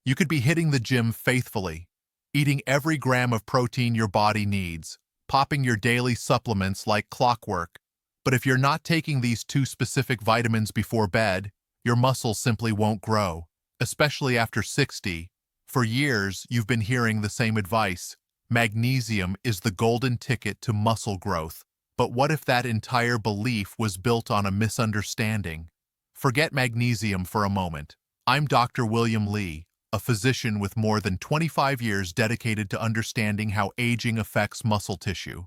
You could be hitting the gym faithfully, eating every gram of protein your body needs, popping your daily supplements like clockwork. But if you're not taking these two specific vitamins before bed, your muscles simply won't grow, especially after 60. For years, you've been hearing the same advice. Magnesium is the golden ticket to muscle growth. But what if that entire belief was built on a misunderstanding? Forget magnesium for a moment. I'm Dr. William Lee, a physician with more than 25 years dedicated to understanding how aging affects muscle tissue.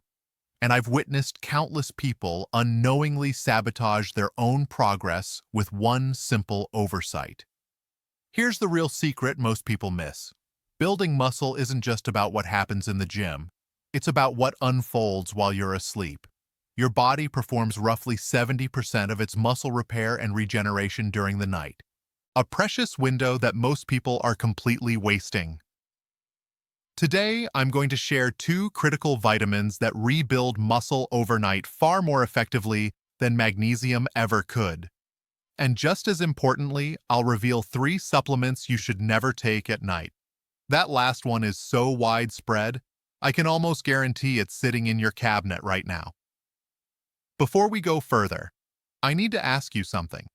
And I've witnessed countless people unknowingly sabotage their own progress with one simple oversight. Here's the real secret most people miss. Building muscle isn't just about what happens in the gym. It's about what unfolds while you're asleep. Your body performs roughly 70% of its muscle repair and regeneration during the night, a precious window that most people are completely wasting. Today, I'm going to share two critical vitamins that rebuild muscle overnight far more effectively than magnesium ever could. And just as importantly, I'll reveal 3 supplements you should never take at night. That last one is so widespread, I can almost guarantee it's sitting in your cabinet right now. Before we go further, I need to ask you something.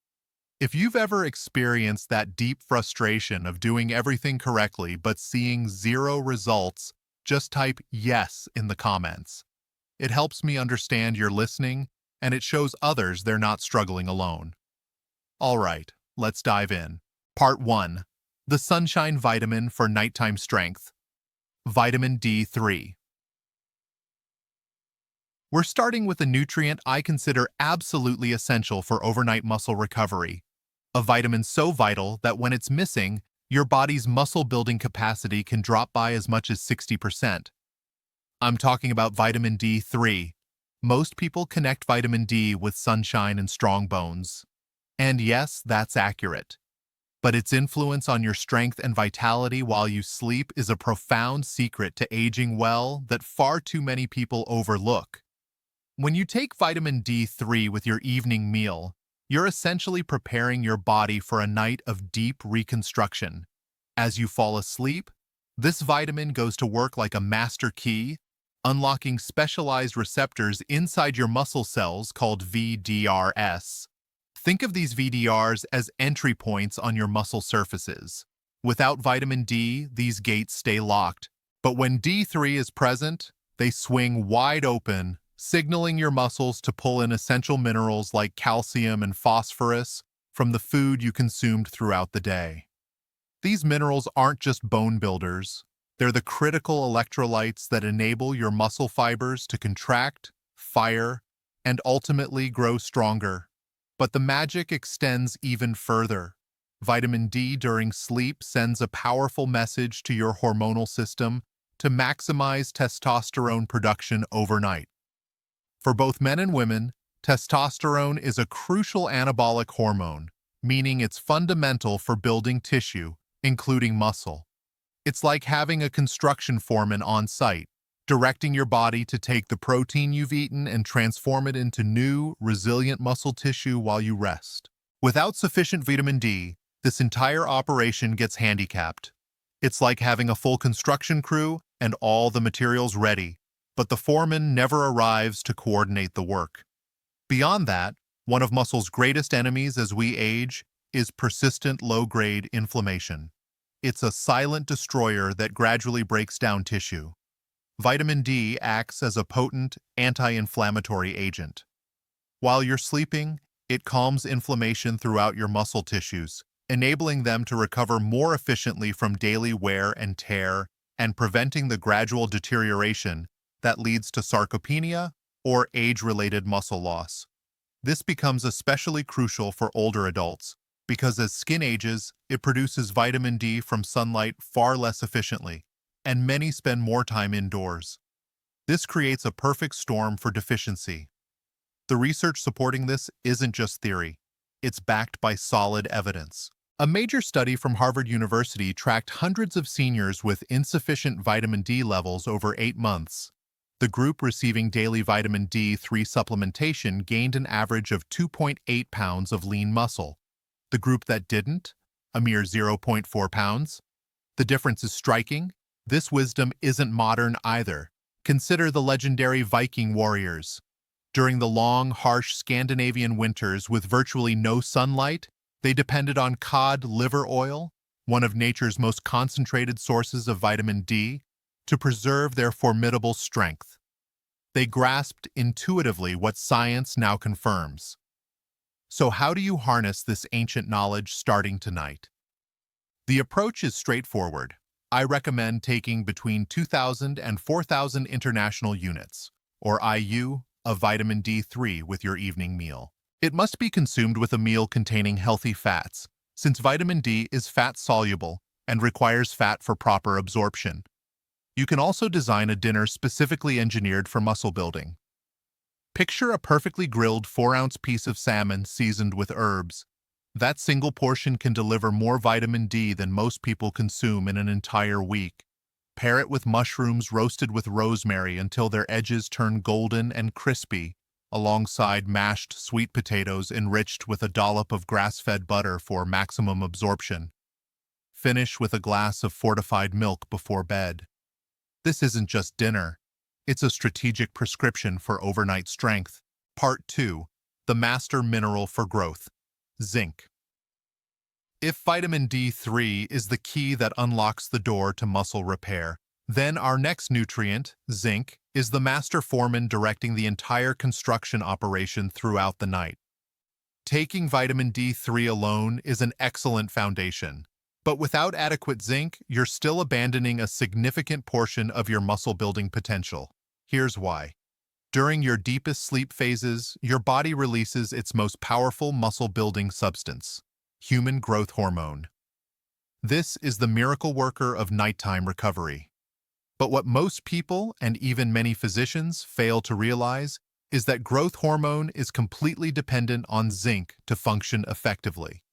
If you've ever experienced that deep frustration of doing everything correctly but seeing 0 results, just type yes in the comments. It helps me understand you're listening, and it shows others they're not struggling alone. All right, let's dive in. Part 1. The Sunshine Vitamin for Nighttime Strength. Vitamin D3. We're starting with a nutrient I consider absolutely essential for overnight muscle recovery. A vitamin so vital that when it's missing, your body's muscle-building capacity can drop by as much as 60%. I'm talking about vitamin D3. Most people connect vitamin D with sunshine and strong bones. And yes, that's accurate. But its influence on your strength and vitality while you sleep is a profound secret to aging well that far too many people overlook. When you take vitamin D3 with your evening meal, you're essentially preparing your body for a night of deep reconstruction. As you fall asleep, this vitamin goes to work like a master key, unlocking specialized receptors inside your muscle cells called VDRs. Think of these VDRs as entry points on your muscle surfaces. Without vitamin D, these gates stay locked. But when D3 is present, they swing wide open, signaling your muscles to pull in essential minerals like calcium and phosphorus from the food you consumed throughout the day. These minerals aren't just bone builders. They're the critical electrolytes that enable your muscle fibers to contract, fire, and ultimately grow stronger. But the magic extends even further. Vitamin D during sleep sends a powerful message to your hormonal system to maximize testosterone production overnight. For both men and women, testosterone is a crucial anabolic hormone, meaning it's fundamental for building tissue, including muscle. It's like having a construction foreman on site, directing your body to take the protein you've eaten and transform it into new, resilient muscle tissue while you rest. Without sufficient vitamin D, this entire operation gets handicapped. It's like having a full construction crew and all the materials ready, but the foreman never arrives to coordinate the work. Beyond that, one of muscle's greatest enemies as we age is persistent low-grade inflammation. It's a silent destroyer that gradually breaks down tissue. Vitamin D acts as a potent anti-inflammatory agent. While you're sleeping, it calms inflammation throughout your muscle tissues, enabling them to recover more efficiently from daily wear and tear and preventing the gradual deterioration that leads to sarcopenia or age-related muscle loss. This becomes especially crucial for older adults because as skin ages, it produces vitamin D from sunlight far less efficiently, and many spend more time indoors. This creates a perfect storm for deficiency. The research supporting this isn't just theory. It's backed by solid evidence. A major study from Harvard University tracked hundreds of seniors with insufficient vitamin D levels over 8 months. The group receiving daily vitamin D3 supplementation gained an average of 2.8 pounds of lean muscle. The group that didn't, a mere 0.4 pounds. The difference is striking. This wisdom isn't modern either. Consider the legendary Viking warriors. During the long, harsh Scandinavian winters with virtually no sunlight, they depended on cod liver oil, one of nature's most concentrated sources of vitamin D, to preserve their formidable strength. They grasped intuitively what science now confirms. So how do you harness this ancient knowledge starting tonight? The approach is straightforward. I recommend taking between 2,000 and 4,000 international units, or IU, of vitamin D3 with your evening meal. It must be consumed with a meal containing healthy fats, since vitamin D is fat-soluble and requires fat for proper absorption. You can also design a dinner specifically engineered for muscle building. Picture a perfectly grilled 4-ounce piece of salmon seasoned with herbs. That single portion can deliver more vitamin D than most people consume in an entire week. Pair it with mushrooms roasted with rosemary until their edges turn golden and crispy, alongside mashed sweet potatoes enriched with a dollop of grass-fed butter for maximum absorption. Finish with a glass of fortified milk before bed. This isn't just dinner. It's a strategic prescription for overnight strength. Part 2. The Master Mineral for Growth. Zinc. If vitamin D3 is the key that unlocks the door to muscle repair, then our next nutrient, zinc, is the master foreman directing the entire construction operation throughout the night. Taking vitamin D3 alone is an excellent foundation, but without adequate zinc, you're still abandoning a significant portion of your muscle-building potential. Here's why. During your deepest sleep phases, your body releases its most powerful muscle-building substance, human growth hormone. This is the miracle worker of nighttime recovery. But what most people, and even many physicians, fail to realize is that growth hormone is completely dependent on zinc to function effectively.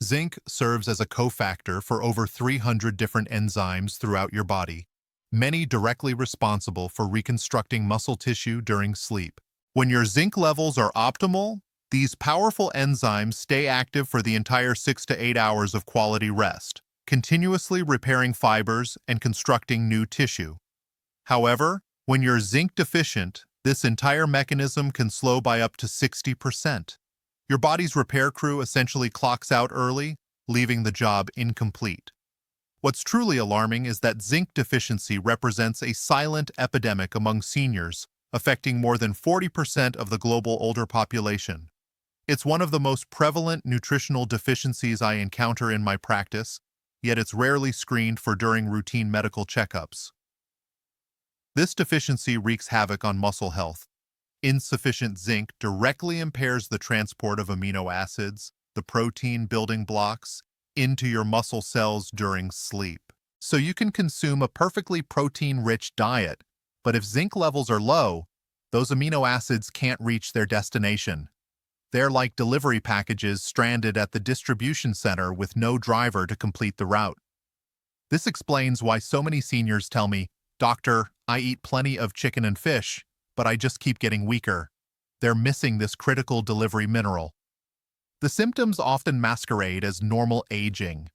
Zinc serves as a cofactor for over 300 different enzymes throughout your body, many directly responsible for reconstructing muscle tissue during sleep. When your zinc levels are optimal, these powerful enzymes stay active for the entire 6 to 8 hours of quality rest, continuously repairing fibers and constructing new tissue. However, when you're zinc deficient, this entire mechanism can slow by up to 60%. Your body's repair crew essentially clocks out early, leaving the job incomplete. What's truly alarming is that zinc deficiency represents a silent epidemic among seniors, affecting more than 40% of the global older population. It's one of the most prevalent nutritional deficiencies I encounter in my practice, yet it's rarely screened for during routine medical checkups. This deficiency wreaks havoc on muscle health. Insufficient zinc directly impairs the transport of amino acids, the protein building blocks, into your muscle cells during sleep. So you can consume a perfectly protein-rich diet, but if zinc levels are low, those amino acids can't reach their destination. They're like delivery packages stranded at the distribution center with no driver to complete the route. This explains why so many seniors tell me, "Doctor, I eat plenty of chicken and fish, but I just keep getting weaker." They're missing this critical delivery mineral. The symptoms often masquerade as normal aging,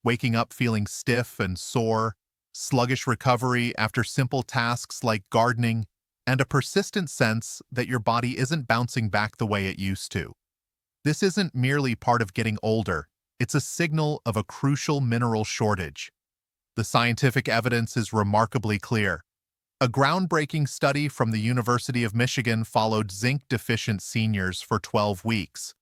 waking up feeling stiff and sore, sluggish recovery after simple tasks like gardening, and a persistent sense that your body isn't bouncing back the way it used to. This isn't merely part of getting older, it's a signal of a crucial mineral shortage. The scientific evidence is remarkably clear. A groundbreaking study from the University of Michigan followed zinc-deficient seniors for 12 weeks.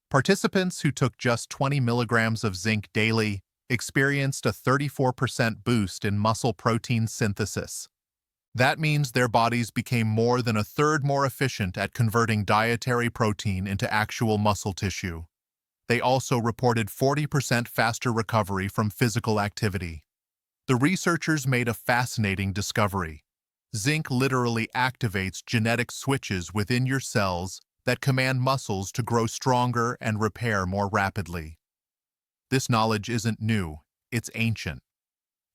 Participants who took just 20 milligrams of zinc daily experienced a 34% boost in muscle protein synthesis. That means their bodies became more than a third more efficient at converting dietary protein into actual muscle tissue. They also reported 40% faster recovery from physical activity. The researchers made a fascinating discovery. Zinc literally activates genetic switches within your cells that command muscles to grow stronger and repair more rapidly. This knowledge isn't new, it's ancient.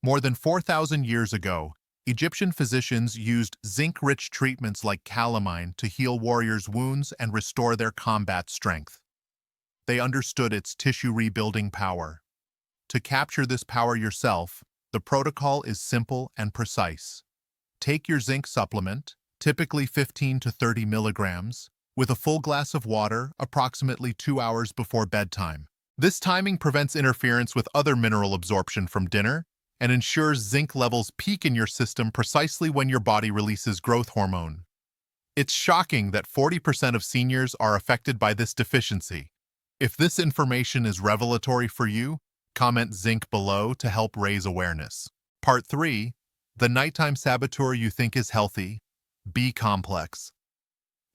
More than 4,000 years ago, Egyptian physicians used zinc-rich treatments like calamine to heal warriors' wounds and restore their combat strength. They understood its tissue rebuilding power. To capture this power yourself, The protocol is simple and precise. Take your zinc supplement, typically 15 to 30 milligrams, with a full glass of water approximately 2 hours before bedtime. This timing prevents interference with other mineral absorption from dinner and ensures zinc levels peak in your system precisely when your body releases growth hormone. It's shocking that 40% of seniors are affected by this deficiency. If this information is revelatory for you, comment zinc below to help raise awareness. Part 3. The nighttime saboteur you think is healthy, B complex.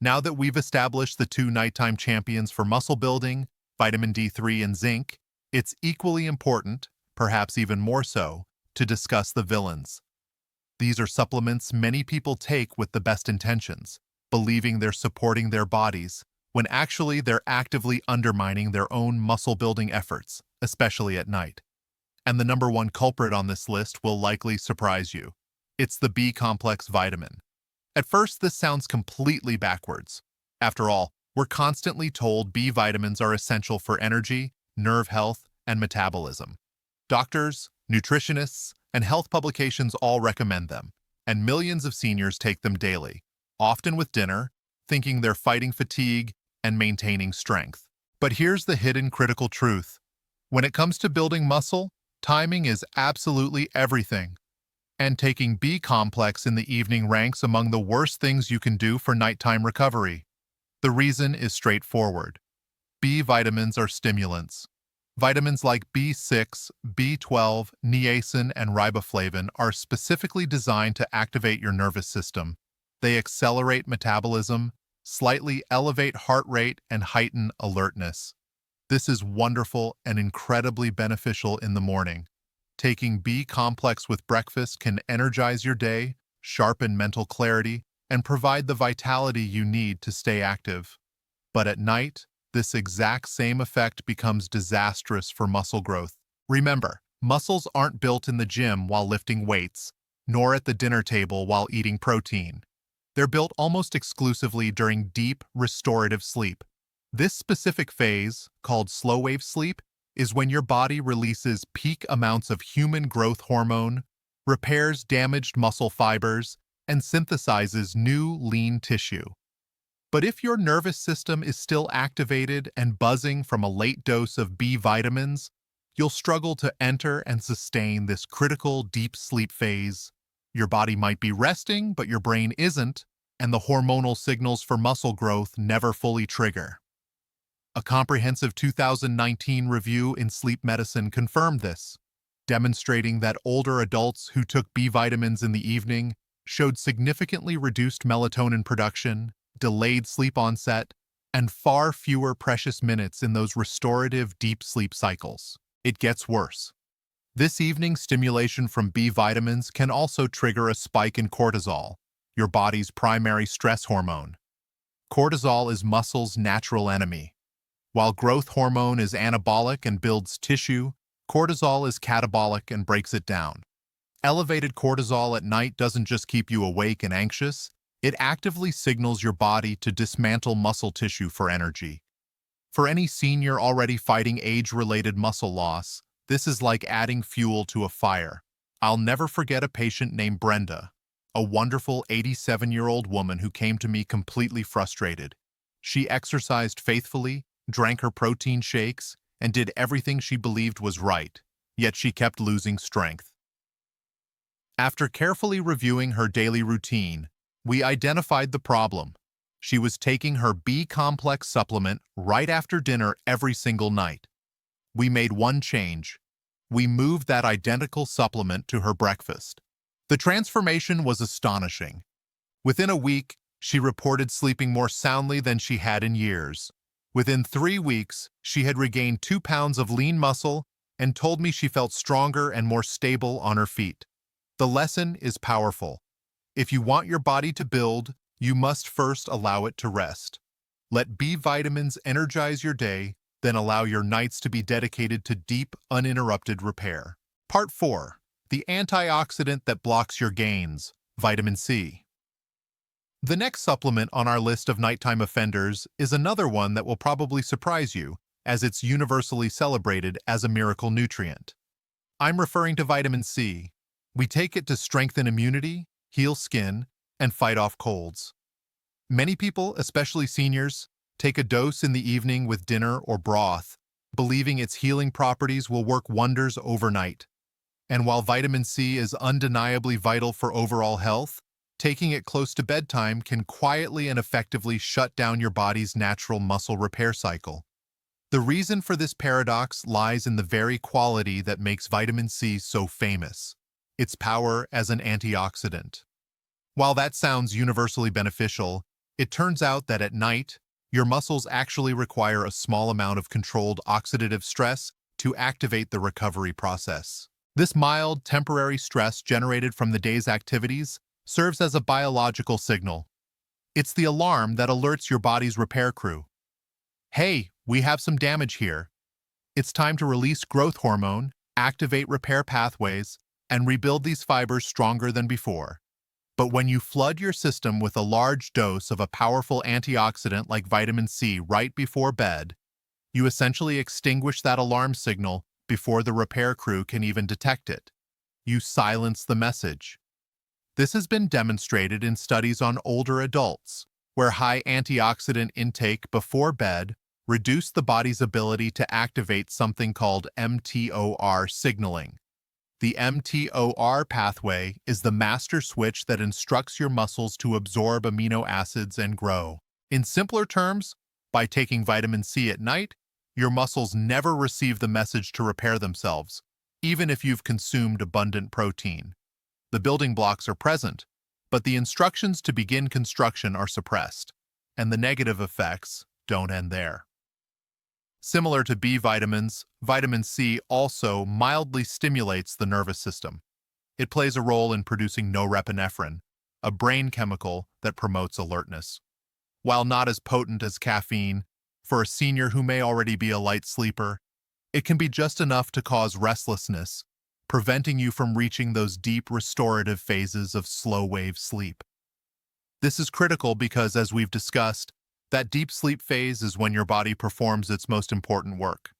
Now that we've established the two nighttime champions for muscle building, vitamin D3 and zinc, it's equally important, perhaps even more so, to discuss the villains. These are supplements many people take with the best intentions, believing they're supporting their bodies, when actually they're actively undermining their own muscle-building efforts, especially at night. And the number one culprit on this list will likely surprise you. It's the B-complex vitamin. At first, this sounds completely backwards. After all, we're constantly told B vitamins are essential for energy, nerve health, and metabolism. Doctors, nutritionists, and health publications all recommend them, and millions of seniors take them daily, often with dinner, thinking they're fighting fatigue and maintaining strength. But here's the hidden critical truth. When it comes to building muscle, timing is absolutely everything. And taking B-complex in the evening ranks among the worst things you can do for nighttime recovery. The reason is straightforward. B vitamins are stimulants. Vitamins like B6, B12, niacin, and riboflavin are specifically designed to activate your nervous system. They accelerate metabolism, slightly elevate heart rate, and heighten alertness. This is wonderful and incredibly beneficial in the morning. Taking B-complex with breakfast can energize your day, sharpen mental clarity, and provide the vitality you need to stay active. But at night, this exact same effect becomes disastrous for muscle growth. Remember, muscles aren't built in the gym while lifting weights, nor at the dinner table while eating protein. They're built almost exclusively during deep, restorative sleep. This specific phase, called slow-wave sleep, is when your body releases peak amounts of human growth hormone, repairs damaged muscle fibers, and synthesizes new lean tissue. But if your nervous system is still activated and buzzing from a late dose of B vitamins, you'll struggle to enter and sustain this critical deep sleep phase. Your body might be resting, but your brain isn't, and the hormonal signals for muscle growth never fully trigger. A comprehensive 2019 review in sleep medicine confirmed this, demonstrating that older adults who took B vitamins in the evening showed significantly reduced melatonin production, delayed sleep onset, and far fewer precious minutes in those restorative deep sleep cycles. It gets worse. This evening stimulation from B vitamins can also trigger a spike in cortisol, your body's primary stress hormone. Cortisol is muscle's natural enemy. While growth hormone is anabolic and builds tissue, cortisol is catabolic and breaks it down. Elevated cortisol at night doesn't just keep you awake and anxious, it actively signals your body to dismantle muscle tissue for energy. For any senior already fighting age-related muscle loss, this is like adding fuel to a fire. I'll never forget a patient named Brenda, a wonderful 87-year-old woman who came to me completely frustrated. She exercised faithfully, drank her protein shakes, and did everything she believed was right, yet she kept losing strength. After carefully reviewing her daily routine, we identified the problem. She was taking her B-complex supplement right after dinner every single night. We made one change. We moved that identical supplement to her breakfast. The transformation was astonishing. Within a week, she reported sleeping more soundly than she had in years. Within 3 weeks, she had regained 2 pounds of lean muscle and told me she felt stronger and more stable on her feet. The lesson is powerful. If you want your body to build, you must first allow it to rest. Let B vitamins energize your day, then allow your nights to be dedicated to deep, uninterrupted repair. Part 4. The antioxidant that blocks your gains, vitamin C. The next supplement on our list of nighttime offenders is another one that will probably surprise you, as it's universally celebrated as a miracle nutrient. I'm referring to vitamin C. We take it to strengthen immunity, heal skin, and fight off colds. Many people, especially seniors, take a dose in the evening with dinner or broth, believing its healing properties will work wonders overnight. And while vitamin C is undeniably vital for overall health, taking it close to bedtime can quietly and effectively shut down your body's natural muscle repair cycle. The reason for this paradox lies in the very quality that makes vitamin C so famous: its power as an antioxidant. While that sounds universally beneficial, it turns out that at night, your muscles actually require a small amount of controlled oxidative stress to activate the recovery process. This mild, temporary stress generated from the day's activities serves as a biological signal. It's the alarm that alerts your body's repair crew. Hey, we have some damage here. It's time to release growth hormone, activate repair pathways, and rebuild these fibers stronger than before. But when you flood your system with a large dose of a powerful antioxidant like vitamin C right before bed, you essentially extinguish that alarm signal before the repair crew can even detect it. You silence the message. This has been demonstrated in studies on older adults, where high antioxidant intake before bed reduced the body's ability to activate something called mTOR signaling. The mTOR pathway is the master switch that instructs your muscles to absorb amino acids and grow. In simpler terms, by taking vitamin C at night, your muscles never receive the message to repair themselves, even if you've consumed abundant protein. The building blocks are present, but the instructions to begin construction are suppressed, and the negative effects don't end there. Similar to B vitamins, vitamin C also mildly stimulates the nervous system. It plays a role in producing norepinephrine, a brain chemical that promotes alertness. While not as potent as caffeine, for a senior who may already be a light sleeper, it can be just enough to cause restlessness, preventing you from reaching those deep restorative phases of slow-wave sleep. This is critical because, as we've discussed, that deep sleep phase is when your body performs its most important work.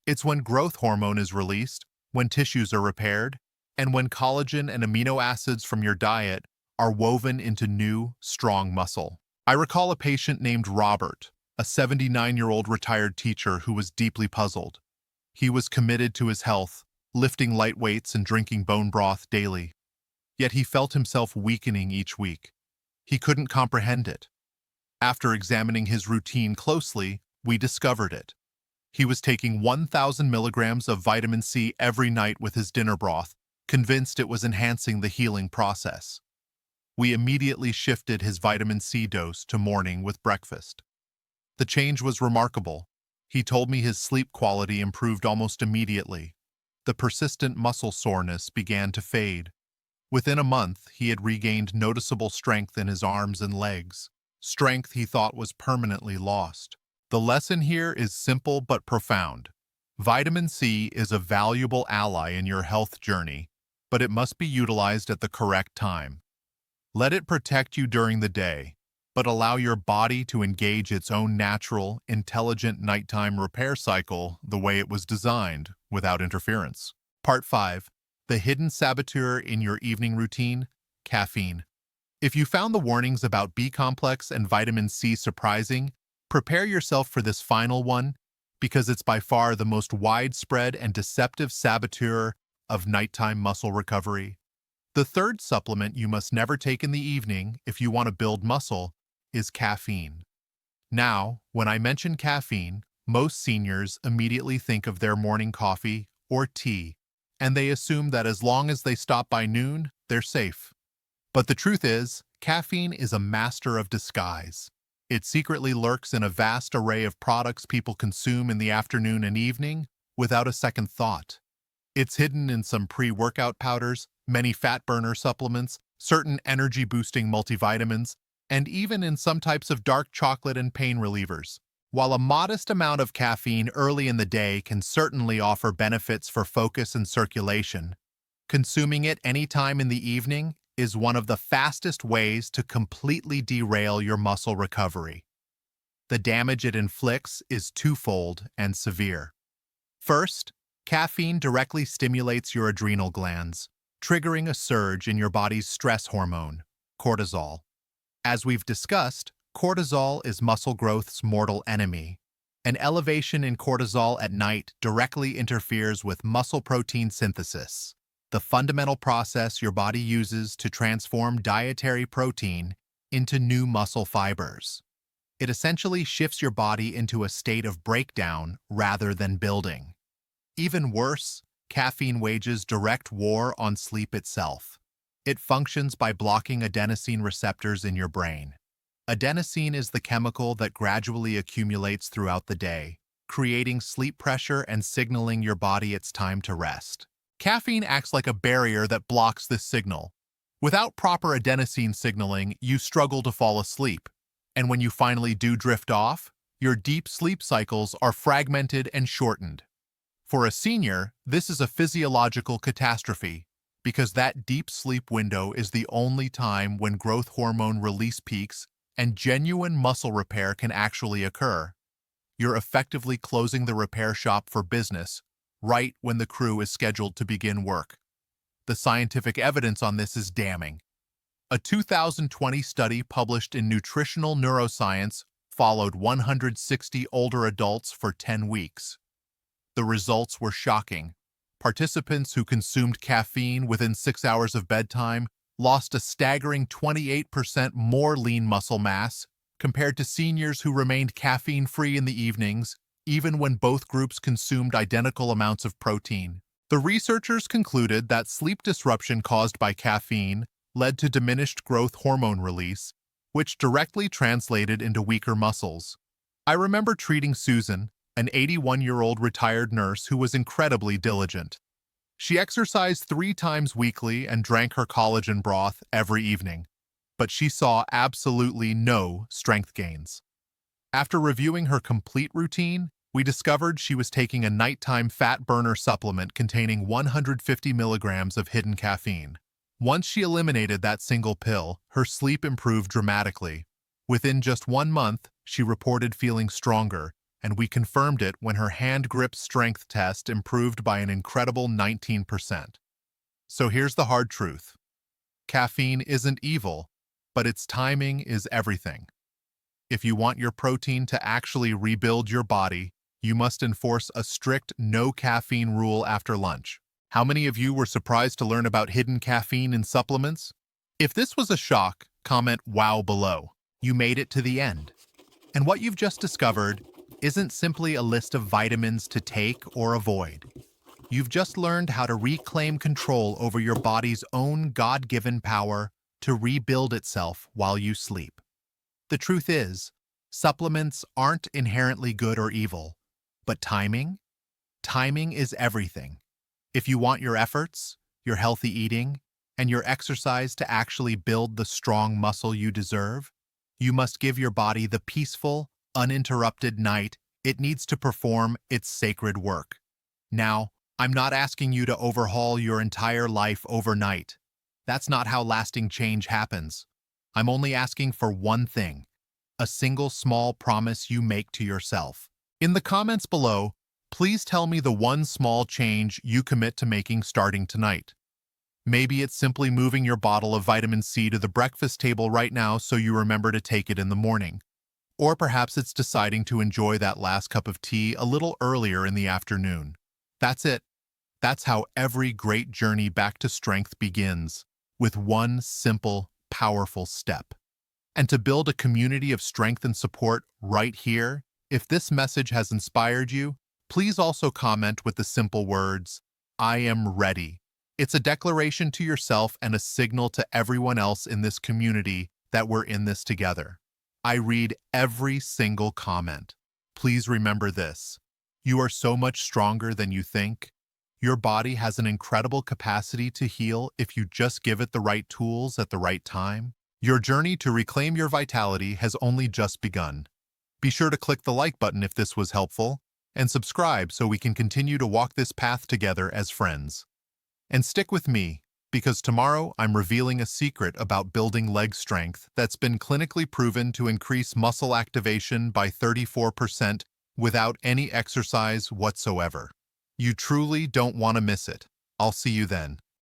It's when growth hormone is released, when tissues are repaired, and when collagen and amino acids from your diet are woven into new, strong muscle. I recall a patient named Robert, a 79-year-old retired teacher who was deeply puzzled. He was committed to his health, lifting light weights and drinking bone broth daily. Yet he felt himself weakening each week. He couldn't comprehend it. After examining his routine closely, we discovered it. He was taking 1,000 milligrams of vitamin C every night with his dinner broth, convinced it was enhancing the healing process. We immediately shifted his vitamin C dose to morning with breakfast. The change was remarkable. He told me his sleep quality improved almost immediately. The persistent muscle soreness began to fade. Within a month, he had regained noticeable strength in his arms and legs. Strength he thought was permanently lost. The lesson here is simple but profound. Vitamin C is a valuable ally in your health journey, but it must be utilized at the correct time. Let it protect you during the day, but allow your body to engage its own natural, intelligent nighttime repair cycle the way it was designed, without interference. Part 5. The hidden saboteur in your evening routine: caffeine. If you found the warnings about B-complex and vitamin C surprising, prepare yourself for this final one, because it's by far the most widespread and deceptive saboteur of nighttime muscle recovery. The third supplement you must never take in the evening if you want to build muscle is caffeine. Now, when I mention caffeine, most seniors immediately think of their morning coffee or tea, and they assume that as long as they stop by noon, they're safe. But the truth is, caffeine is a master of disguise. It secretly lurks in a vast array of products people consume in the afternoon and evening without a second thought. It's hidden in some pre-workout powders, many fat burner supplements, certain energy-boosting multivitamins, and even in some types of dark chocolate and pain relievers. While a modest amount of caffeine early in the day can certainly offer benefits for focus and circulation, consuming it any time in the evening is one of the fastest ways to completely derail your muscle recovery. The damage it inflicts is twofold and severe. First, Caffeine directly stimulates your adrenal glands, triggering a surge in your body's stress hormone, cortisol. As we've discussed, cortisol is muscle growth's mortal enemy. An elevation in cortisol at night directly interferes with muscle protein synthesis, the fundamental process your body uses to transform dietary protein into new muscle fibers. It essentially shifts your body into a state of breakdown rather than building. Even worse, caffeine wages direct war on sleep itself. It functions by blocking adenosine receptors in your brain. Adenosine is the chemical that gradually accumulates throughout the day, creating sleep pressure and signaling your body it's time to rest. Caffeine acts like a barrier that blocks this signal. Without proper adenosine signaling, you struggle to fall asleep. And when you finally do drift off, your deep sleep cycles are fragmented and shortened. For a senior, this is a physiological catastrophe, because that deep sleep window is the only time when growth hormone release peaks and genuine muscle repair can actually occur. You're effectively closing the repair shop for business right when the crew is scheduled to begin work. The scientific evidence on this is damning. A 2020 study published in Nutritional Neuroscience followed 160 older adults for 10 weeks. The results were shocking. Participants who consumed caffeine within 6 hours of bedtime lost a staggering 28% more lean muscle mass compared to seniors who remained caffeine-free in the evenings, even when both groups consumed identical amounts of protein. The researchers concluded that sleep disruption caused by caffeine led to diminished growth hormone release, which directly translated into weaker muscles. I remember treating Susan, an 81-year-old retired nurse who was incredibly diligent. She exercised 3 times weekly and drank her collagen broth every evening, but she saw absolutely no strength gains. After reviewing her complete routine, we discovered she was taking a nighttime fat burner supplement containing 150 milligrams of hidden caffeine. Once she eliminated that single pill, her sleep improved dramatically. Within just 1 month, she reported feeling stronger, and we confirmed it when her hand grip strength test improved by an incredible 19%. So here's the hard truth. Caffeine isn't evil, but its timing is everything. If you want your protein to actually rebuild your body, you must enforce a strict no caffeine rule after lunch. How many of you were surprised to learn about hidden caffeine in supplements? If this was a shock, comment "wow" below. You made it to the end. And what you've just discovered isn't simply a list of vitamins to take or avoid. You've just learned how to reclaim control over your body's own God-given power to rebuild itself while you sleep. The truth is, supplements aren't inherently good or evil, but timing is everything. If you want your efforts, your healthy eating, and your exercise to actually build the strong muscle you deserve, you must give your body the peaceful, uninterrupted night it needs to perform its sacred work. Now, I'm not asking you to overhaul your entire life overnight. That's not how lasting change happens. I'm only asking for one thing, a single small promise you make to yourself. In the comments below, please tell me the one small change you commit to making starting tonight. Maybe it's simply moving your bottle of vitamin C to the breakfast table right now so you remember to take it in the morning. Or perhaps it's deciding to enjoy that last cup of tea a little earlier in the afternoon. That's it. That's how every great journey back to strength begins, with one simple, powerful step. And to build a community of strength and support right here, if this message has inspired you, please also comment with the simple words, "I am ready." It's a declaration to yourself and a signal to everyone else in this community that we're in this together. I read every single comment. Please remember this. You are so much stronger than you think. Your body has an incredible capacity to heal if you just give it the right tools at the right time. Your journey to reclaim your vitality has only just begun. Be sure to click the like button if this was helpful, and subscribe so we can continue to walk this path together as friends. And stick with me, because tomorrow I'm revealing a secret about building leg strength that's been clinically proven to increase muscle activation by 34% without any exercise whatsoever. You truly don't want to miss it. I'll see you then.